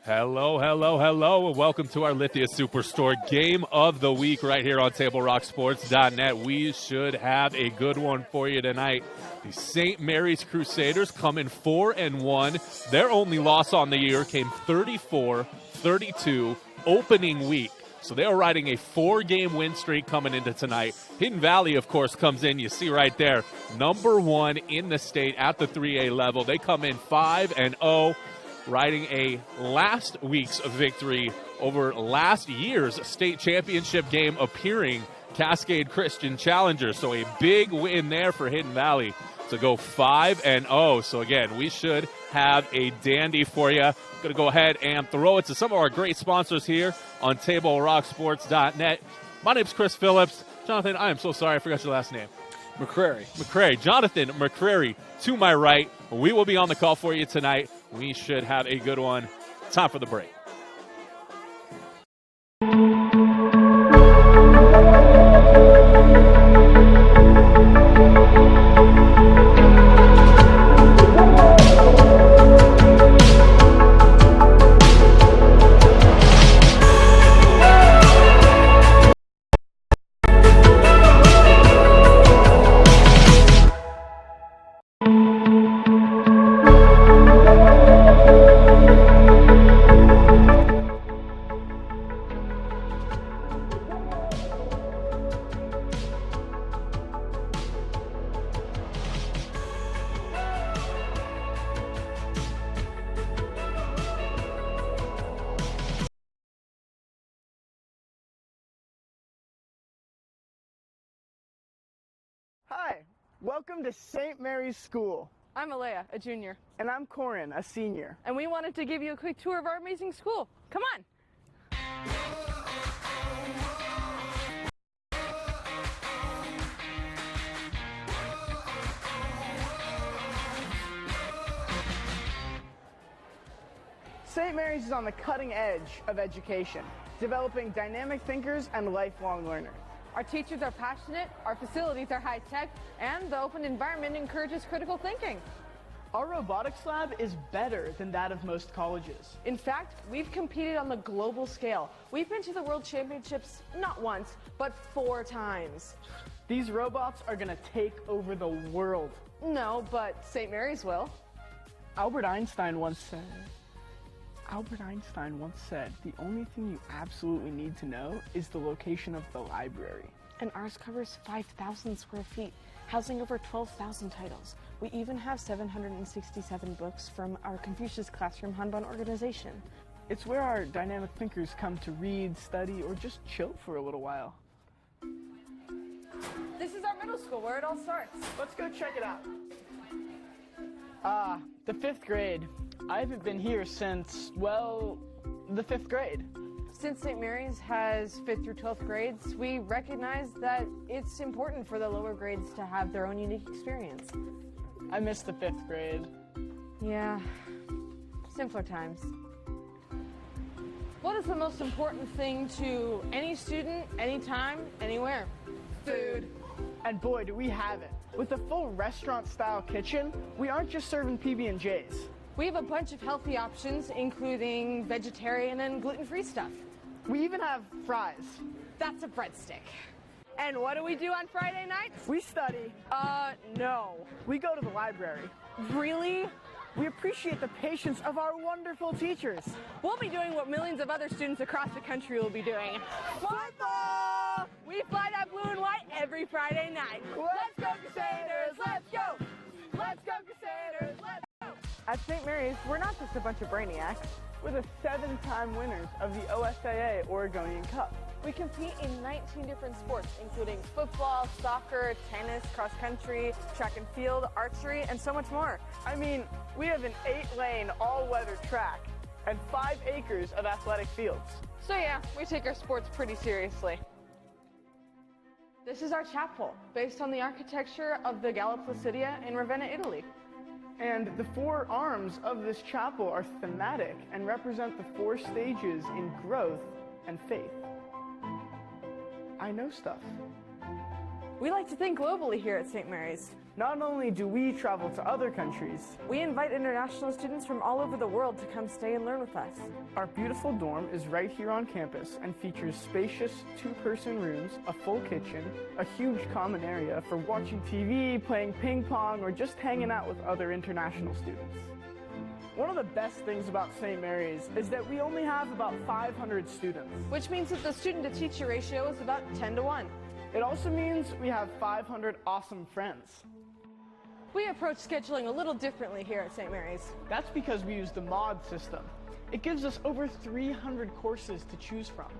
Hello, hello, hello, and welcome to our Lithia Superstore Game of the Week right here on TableRockSports.net. We should have a good one for you tonight. The St. Mary's Crusaders come in 4-1. Their only loss on the year came 34-32 opening week. So they are riding a 4-game win streak coming into tonight. Hidden Valley, of course, comes in. You see right there, number 1 in the state at the 3A level. They come in 5-0. Riding a last week's victory over last year's state championship game appearing Cascade Christian Challenger. So a big win there for Hidden Valley to go 5-0. So again, we should have a dandy for you. Going to go ahead and throw it to some of our great sponsors here on TableRockSports.net. My name's Chris Phillips. Jonathan, I am so sorry I forgot your last name. McCrary. Jonathan McCrary to my right. We will be on the call for you tonight. We should have a good one. Time for the break. Hi, welcome to St. Mary's School. I'm Alea, a junior. And I'm Corin, a senior. And we wanted to give you a quick tour of our amazing school. Come on. St. Mary's is on the cutting edge of education, developing dynamic thinkers and lifelong learners. Our teachers are passionate, our facilities are high-tech, and the open environment encourages critical thinking. Our robotics lab is better than that of most colleges. In fact, we've competed on the global scale. We've been to the World Championships not once, but 4 times. These robots are going to take over the world. No, but St. Mary's will. Albert Einstein once said, the only thing you absolutely need to know is the location of the library. And ours covers 5,000 square feet, housing over 12,000 titles. We even have 767 books from our Confucius Classroom Hanban organization. It's where our dynamic thinkers come to read, study, or just chill for a little while. This is our middle school, where it all starts. Let's go check it out. The 5th grade. I haven't been here since, well, the 5th grade. Since St. Mary's has 5th through 12th grades, we recognize that it's important for the lower grades to have their own unique experience. I miss the 5th grade. Yeah, simpler times. What is the most important thing to any student, anytime, anywhere? Food. And boy, do we have it. With a full restaurant-style kitchen, we aren't just serving PB&Js. We have a bunch of healthy options, including vegetarian and gluten-free stuff. We even have fries. That's a breadstick. And what do we do on Friday nights? We study. No. We go to the library. Really? We appreciate the patience of our wonderful teachers. We'll be doing what millions of other students across the country will be doing. Football! We fly that blue and white every Friday night. Let's go Crusaders, let's go! Let's go Crusaders, let's go! At St. Mary's, we're not just a bunch of brainiacs. We're the 7-time winners of the OSAA Oregonian Cup. We compete in 19 different sports, including football, soccer, tennis, cross country, track and field, archery, and so much more. I mean, we have an 8-lane all-weather track and 5 acres of athletic fields. So yeah, we take our sports pretty seriously. This is our chapel, based on the architecture of the Galla Placidia in Ravenna, Italy. And the 4 arms of this chapel are thematic and represent the 4 stages in growth and faith. I know stuff. We like to think globally here at St. Mary's. Not only do we travel to other countries, We invite international students from all over the world to come stay and learn with us. our beautiful dorm is right here on campus and features spacious two-person rooms, a full kitchen, a huge common area for watching TV, playing ping pong, or just hanging out with other international students. One of the best things about St. Mary's is that we only have about 500 students. Which means that the student-to-teacher ratio is about 10 to 1. It also means we have 500 awesome friends. We approach scheduling a little differently here at St. Mary's. That's because we use the MOD system. It gives us over 300 courses to choose from.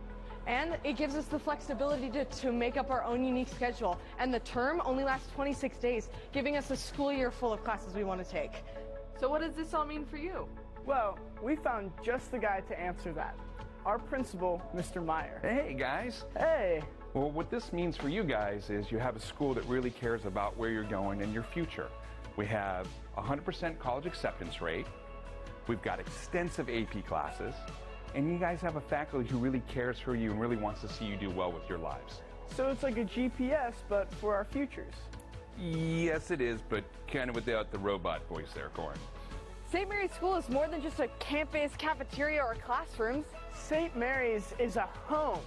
And it gives us the flexibility to make up our own unique schedule. And the term only lasts 26 days, giving us a school year full of classes we want to take. So what does this all mean for you? Well, we found just the guy to answer that. Our principal, Mr. Meyer. Hey guys. Hey, Well, what this means for you guys is you have a school that really cares about where you're going and your future. We have 100% college acceptance rate. We've got extensive AP classes. And you guys have a faculty who really cares for you and really wants to see you do well with your lives. so it's like a GPS, but for our futures. Yes, it is, but kind of without the robot voice there, Corin. St. Mary's School is more than just a campus, cafeteria, or classrooms. St. Mary's is a home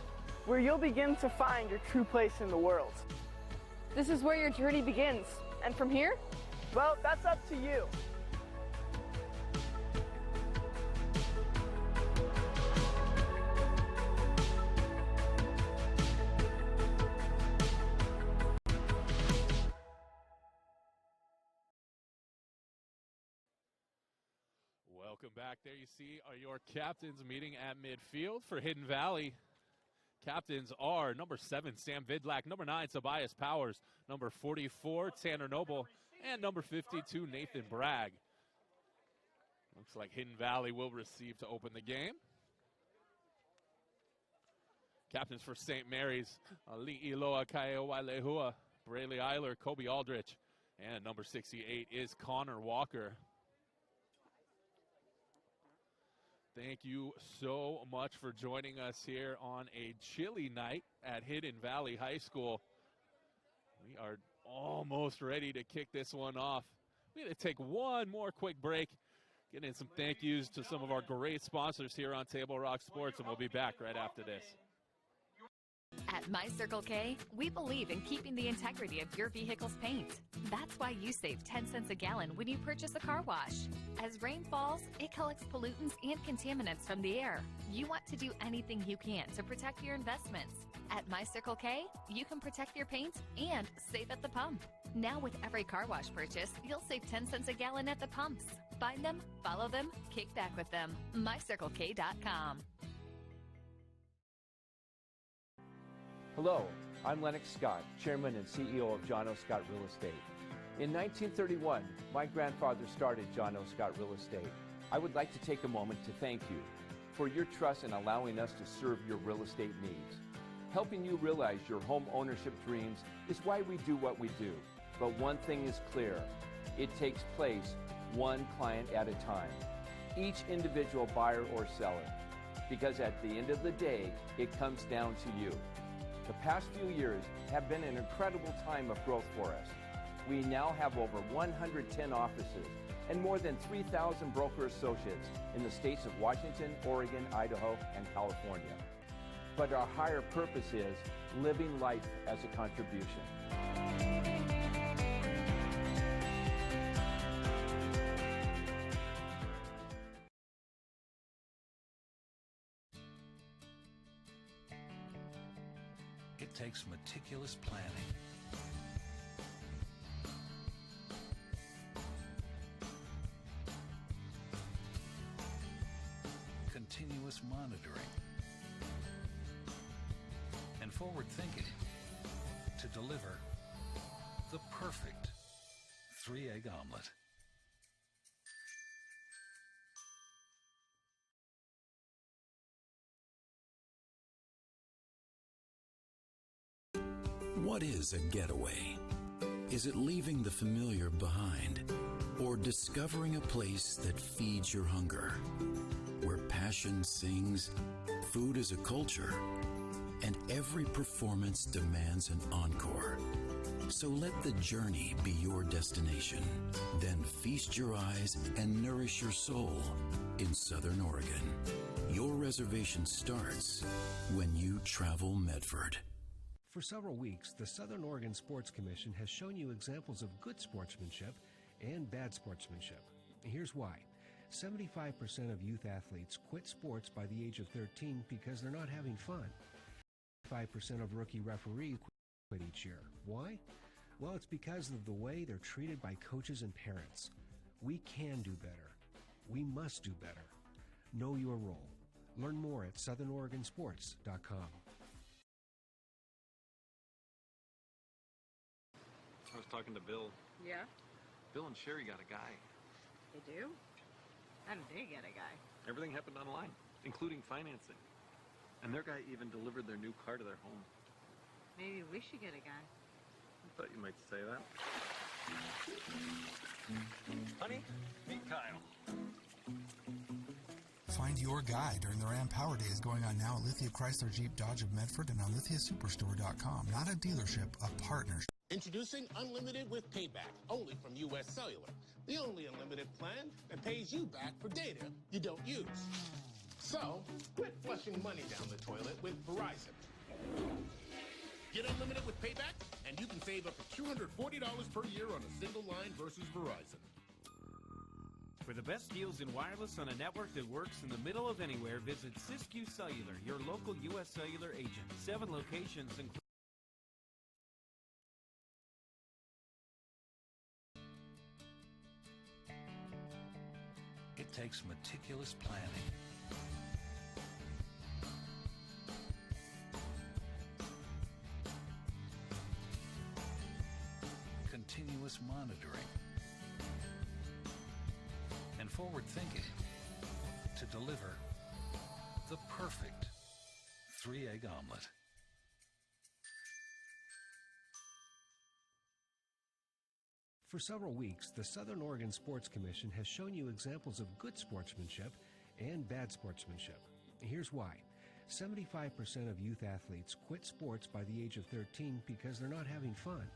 where you'll begin to find your true place in the world. This is where your journey begins. And from here, Well, that's up to you. Welcome back. There you see are your captains meeting at midfield for Hidden Valley. Captains are number 7, Sam Vidlak, number 9, Tobias Powers, number 44, Tanner Noble, and number 52, Nathan Bragg. Looks like Hidden Valley will receive to open the game. Captains for St. Mary's, Li'iloa Kaiowalehua, Braley Eiler, Kobe Aldrich, and number 68 is Connor Walker. Thank you so much for joining us here on a chilly night at Hidden Valley High School. We are almost ready to kick this one off. We're going to take one more quick break, get in some thank yous to some of our great sponsors here on Table Rock Sports, and we'll be back right after this. At My Circle K, we believe in keeping the integrity of your vehicle's paint. That's why you save 10 cents a gallon when you purchase a car wash. As rain falls, it collects pollutants and contaminants from the air. You want to do anything you can to protect your investments. At My Circle K, you can protect your paint and save at the pump. Now with every car wash purchase, you'll save 10 cents a gallon at the pumps. Find them, follow them, kick back with them. MyCircleK.com. Hello, I'm Lennox Scott, Chairman and CEO of John O. Scott Real Estate. In 1931, my grandfather started John O. Scott Real Estate. I would like to take a moment to thank you for your trust in allowing us to serve your real estate needs. Helping you realize your home ownership dreams is why we do what we do. But one thing is clear, it takes place one client at a time, each individual buyer or seller, because at the end of the day, it comes down to you. The past few years have been an incredible time of growth for us. We now have over 110 offices and more than 3,000 broker associates in the states of Washington, Oregon, Idaho, and California. But our higher purpose is living life as a contribution. It takes meticulous planning, continuous monitoring, and forward thinking to deliver the perfect 3-egg omelet. What is a getaway? Is it leaving the familiar behind? Or discovering a place that feeds your hunger? Where passion sings, food is a culture, and every performance demands an encore. So let the journey be your destination. Then feast your eyes and nourish your soul in Southern Oregon. Your reservation starts when you travel Medford. For several weeks, the Southern Oregon Sports Commission has shown you examples of good sportsmanship and bad sportsmanship. Here's why. 75% of youth athletes quit sports by the age of 13 because they're not having fun. 5% of rookie referees quit each year. Why? Well, it's because of the way they're treated by coaches and parents. We can do better. We must do better. Know your role. Learn more at southernoregonsports.com. I was talking to Bill. Yeah? Bill and Sherry got a guy. They do? How did they get a guy? Everything happened online, including financing. And their guy even delivered their new car to their home. Maybe we should get a guy. I thought you might say that. Honey, meet Kyle. Find your guy during the Ram Power Days going on now at Lithia Chrysler Jeep Dodge of Medford and on lithiasuperstore.com. Not a dealership, a partnership. Introducing Unlimited with Payback, only from U.S. Cellular. The only unlimited plan that pays you back for data you don't use. So, quit flushing money down the toilet with Verizon. Get Unlimited with Payback, and you can save up to $240 per year on a single line versus Verizon. For the best deals in wireless on a network that works in the middle of anywhere, visit Siskiyou Cellular, your local U.S. Cellular agent. 7 locations include. It takes meticulous planning, continuous monitoring, and forward thinking to deliver the perfect 3-egg omelet. For several weeks, the Southern Oregon Sports Commission has shown you examples of good sportsmanship and bad sportsmanship. Here's why. 75% of youth athletes quit sports by the age of 13 because they're not having fun.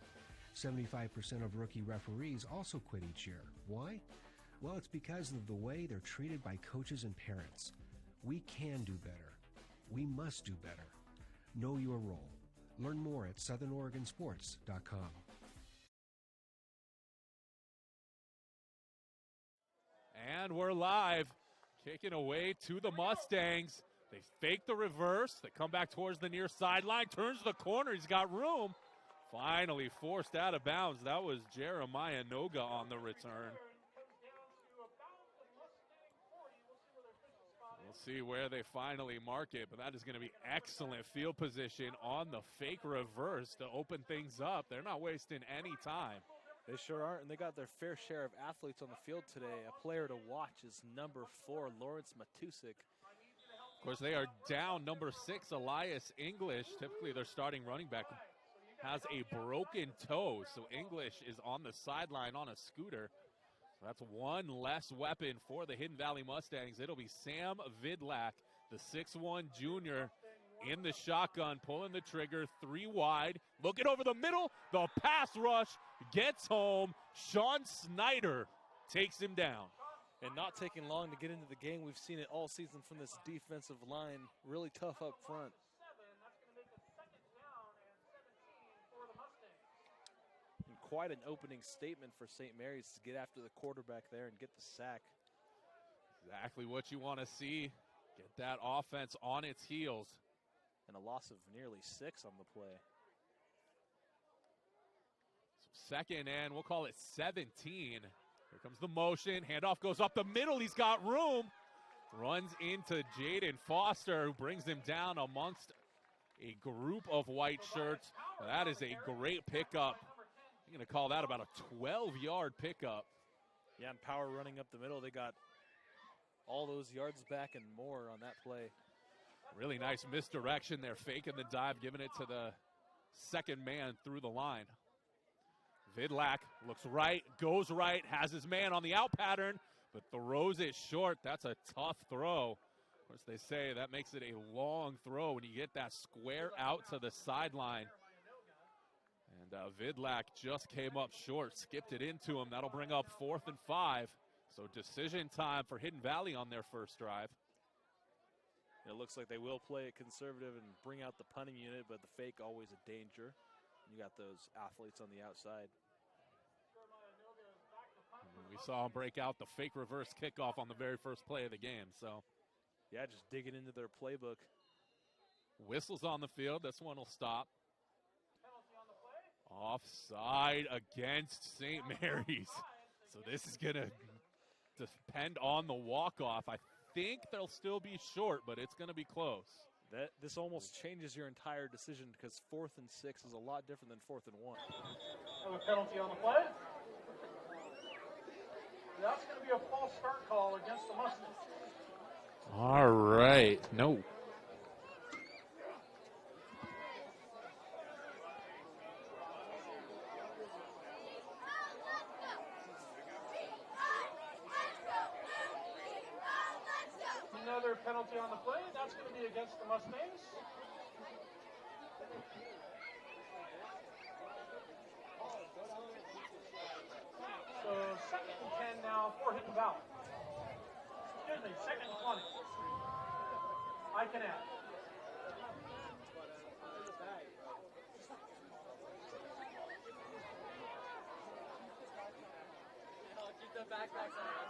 75% of rookie referees also quit each year. Why? Well, it's because of the way they're treated by coaches and parents. We can do better. We must do better. Know your role. Learn more at southernoregonsports.com. And we're live, kicking away to the Mustangs. They fake the reverse. They come back towards the near sideline. Turns the corner. He's got room. Finally forced out of bounds. That was Jeremiah Noga on the return. We'll see where they finally mark it, but that is going to be excellent field position on the fake reverse to open things up. They're not wasting any time. They sure aren't, and they got their fair share of athletes on the field today. A player to watch is number 4, Lawrence Matusik. Of course, they are down number 6, Elias English. Typically, their starting running back has a broken toe, so English is on the sideline on a scooter. So that's one less weapon for the Hidden Valley Mustangs. It'll be Sam Vidlak, the 6'1 junior, in the shotgun, pulling the trigger, 3 wide, looking over the middle, the pass rush gets home. Sean Snyder takes him down. And not taking long to get into the game. We've seen it all season from this defensive line. Really tough up front. And quite an opening statement for St. Mary's to get after the quarterback there and get the sack. Exactly what you want to see. Get that offense on its heels. And a loss of nearly 6 on the play. So 2nd and we'll call it 17. Here comes the motion. Handoff goes up the middle. He's got room. Runs into Jaden Foster, who brings him down amongst a group of white shirts. That is a great pickup. I'm going to call that about a 12-yard pickup. Yeah, and power running up the middle. They got all those yards back and more on that play. Really nice misdirection there, faking the dive, giving it to the second man through the line. Vidlak looks right, goes right, has his man on the out pattern, but throws it short. That's a tough throw. Of course, they say that makes it a long throw when you get that square out to the sideline. And Vidlak just came up short, skipped it into him. That'll bring up 4th and 5. So decision time for Hidden Valley on their first drive. It looks like they will play it conservative and bring out the punting unit, but the fake always a danger. You got those athletes on the outside. We saw him break out the fake reverse kickoff on the very first play of the game. So, yeah, just digging into their playbook. Whistles on the field. This one will stop. Offside against St. Mary's. So this is going to depend on the walk-off. I think they'll still be short, but it's going to be close. This almost changes your entire decision because 4th and 6 is a lot different than 4th and 1. Have a penalty on the play. That's going to be a false start call against the Mustangs. All right. No. Another penalty on the play. That's going to be against the Mustangs. So 2nd and 10 now for Hidden Valley. Excuse me, 2nd and 20. I can add. Keep the backpacks on.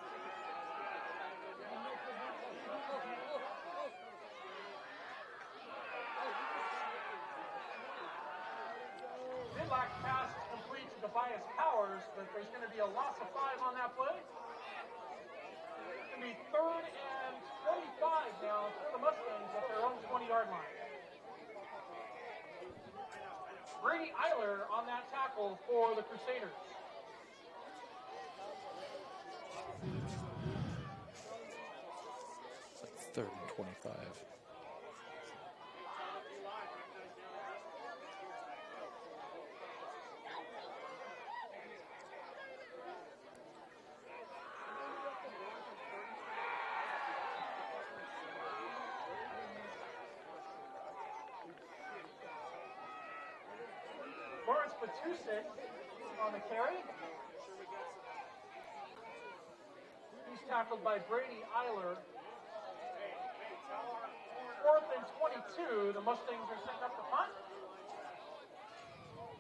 Vidlak pass complete to Tobias Powers, but there's going to be a loss of 5 on that play. It's going to be 3rd and 25 now for the Mustangs at their own 20-yard line. Brady Eiler on that tackle for the Crusaders. It's 3rd and 25. Lawrence Batusik on the carry. He's tackled by Brady Eiler. 4th and 22. The Mustangs are setting up the punt.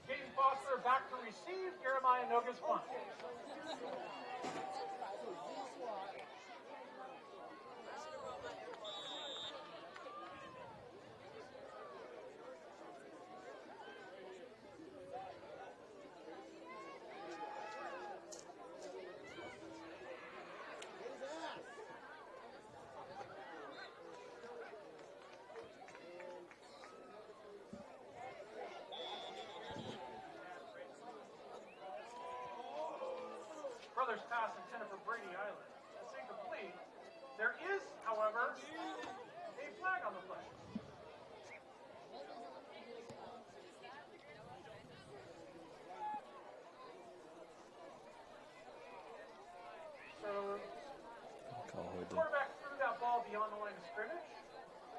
Caden Foster back to receive. Jeremiah Noga's punt. Brothers pass intended for Brady Eiler. It's incomplete. There is, however, a flag on the play. So, the quarterback threw that ball beyond the line of scrimmage.